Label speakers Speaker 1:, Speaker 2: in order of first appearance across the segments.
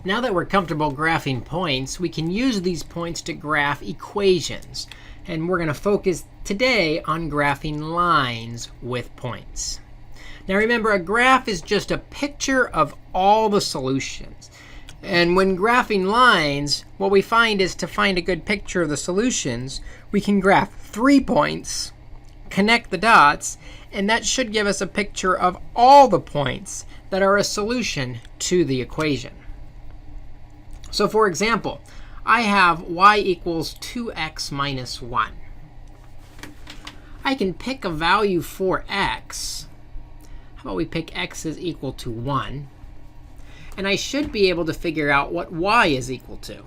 Speaker 1: Now that we're comfortable graphing points, we can use these points to graph equations. And we're going to focus today on graphing lines with points. Now remember, a graph is just a picture of all the solutions. And when graphing lines, what we find is to find a good picture of the solutions, we can graph 3 points, connect the dots, and that should give us a picture of all the points that are a solution to the equation. So for example, I have y equals 2x minus 1. I can pick a value for x. How about we pick x is equal to 1? And I should be able to figure out what y is equal to.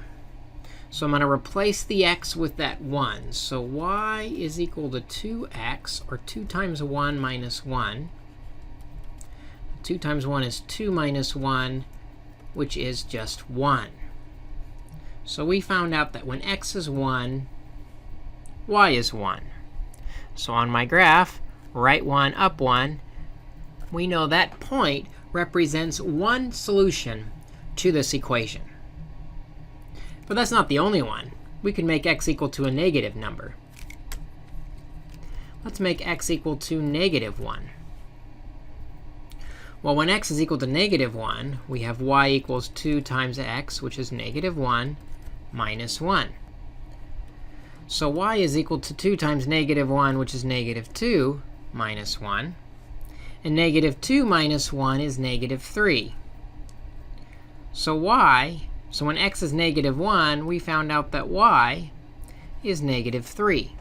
Speaker 1: So I'm going to replace the x with that 1. So y is equal to 2x, or 2 times 1 minus 1. 2 times 1 is 2 minus 1, which is just 1. So we found out that when x is 1, y is 1. So on my graph, right 1, up 1, we know that point represents one solution to this equation. But that's not the only one. We can make x equal to a negative number. Let's make x equal to negative 1. Well, when x is equal to negative 1, we have y equals 2 times x, which is negative 1, minus 1. So y is equal to 2 times negative 1, which is negative 2, minus 1. And negative 2 minus 1 is negative 3. So when x is negative 1, we found out that y is negative 3.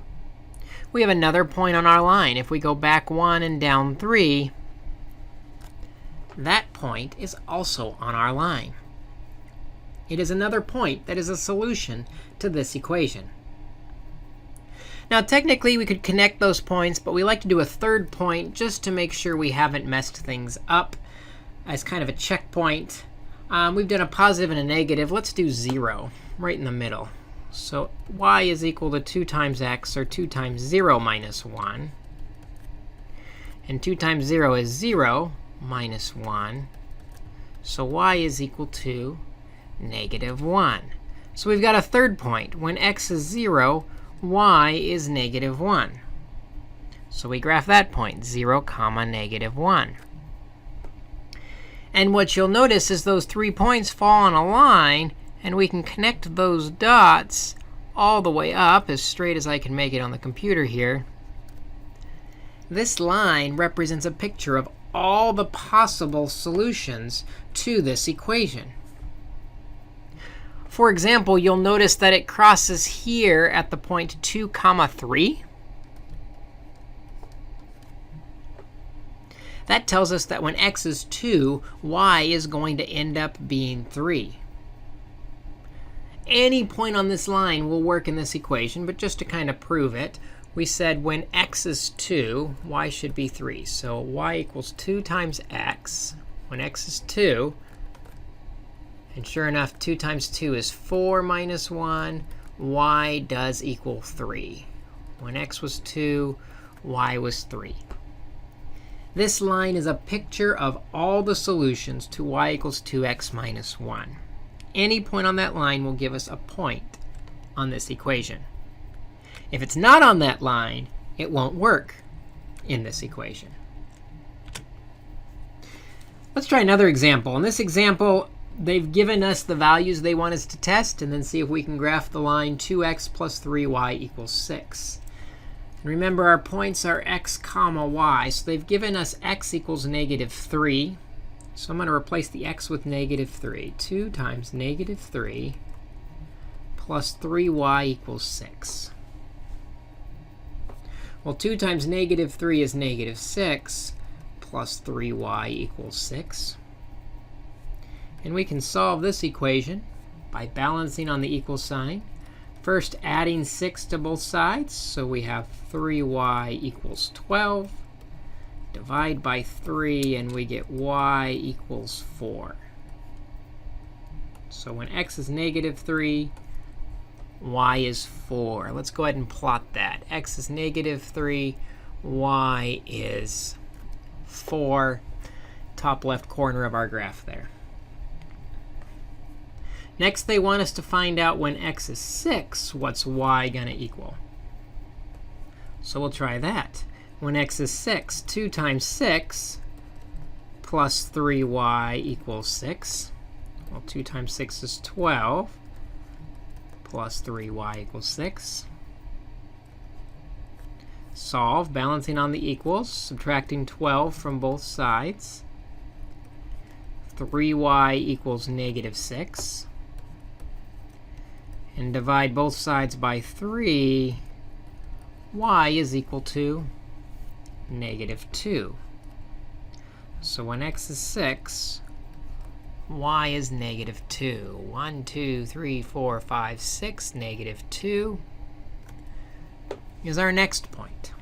Speaker 1: We have another point on our line. If we go back 1 and down 3, that point is also on our line. It is another point that is a solution to this equation. Now, technically, we could connect those points, but we like to do a third point just to make sure we haven't messed things up as kind of a checkpoint. We've done a positive and a negative. Let's do 0 right in the middle. So y is equal to 2 times x, or 2 times 0 minus 1. And 2 times 0 is 0 minus 1. So y is equal to negative 1. So we've got a third point. When x is 0, y is negative 1. So we graph that point, 0, comma, negative 1. And what you'll notice is those 3 points fall on a line, and we can connect those dots all the way up, as straight as I can make it on the computer here. This line represents a picture of all the possible solutions to this equation. For example, you'll notice that it crosses here at the point 2, comma, 3. That tells us that when x is 2, y is going to end up being 3. Any point on this line will work in this equation, but just to kind of prove it, we said when x is 2, y should be 3. So y equals 2 times x when x is 2. And sure enough, 2 times 2 is 4 minus 1. Y does equal 3. When x was 2, y was 3. This line is a picture of all the solutions to y equals 2x minus 1. Any point on that line will give us a point on this equation. If it's not on that line, it won't work in this equation. Let's try another example. In this example, they've given us the values they want us to test, and then see if we can graph the line 2x plus 3y equals 6. And remember, our points are x, comma, y. So they've given us x equals negative 3. So I'm going to replace the x with negative 3. 2 times negative 3 plus 3y equals 6. Well, 2 times negative 3 is negative 6, plus 3y equals 6. And we can solve this equation by balancing on the equal sign. First, adding 6 to both sides. So we have 3y equals 12. Divide by 3, and we get y equals 4. So when x is negative 3, y is 4. Let's go ahead and plot that. X is negative 3, y is 4. Top left corner of our graph there. Next, they want us to find out when x is 6, what's y going to equal? So we'll try that. When x is 6, 2 times 6 plus 3y equals 6. Well, 2 times 6 is 12 plus 3y equals 6. Solve, balancing on the equals, subtracting 12 from both sides. 3y equals negative 6. And divide both sides by 3. Y is equal to negative 2. So when x is 6, y is negative 2. 1, 2, 3, 4, 5, 6. Negative 2 is our next point.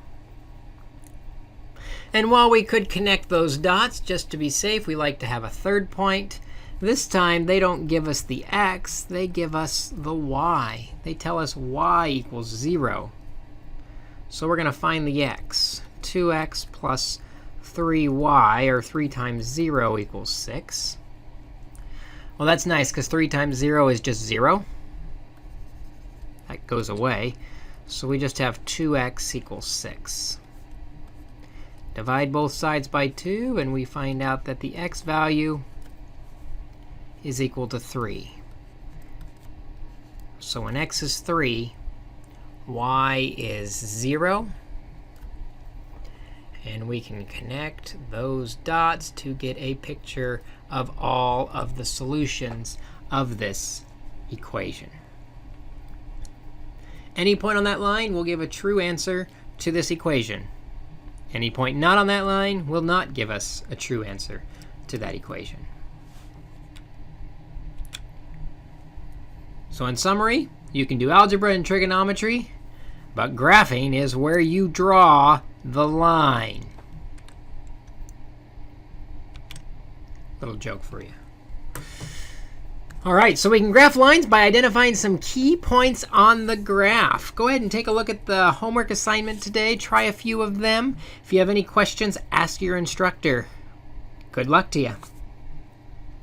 Speaker 1: And while we could connect those dots, just to be safe, we like to have a third point. This time, they don't give us the x, they give us the y. They tell us y equals 0. So we're going to find the x. 2x plus 3y, or 3 times 0, equals 6. Well, that's nice, because 3 times 0 is just 0. That goes away. So we just have 2x equals 6. Divide both sides by 2, and we find out that the x value is equal to 3. So when x is 3, y is 0. And we can connect those dots to get a picture of all of the solutions of this equation. Any point on that line will give a true answer to this equation. Any point not on that line will not give us a true answer to that equation. So in summary, you can do algebra and trigonometry, but graphing is where you draw the line. Little joke for you. All right, so we can graph lines by identifying some key points on the graph. Go ahead and take a look at the homework assignment today. Try a few of them. If you have any questions, ask your instructor. Good luck to you.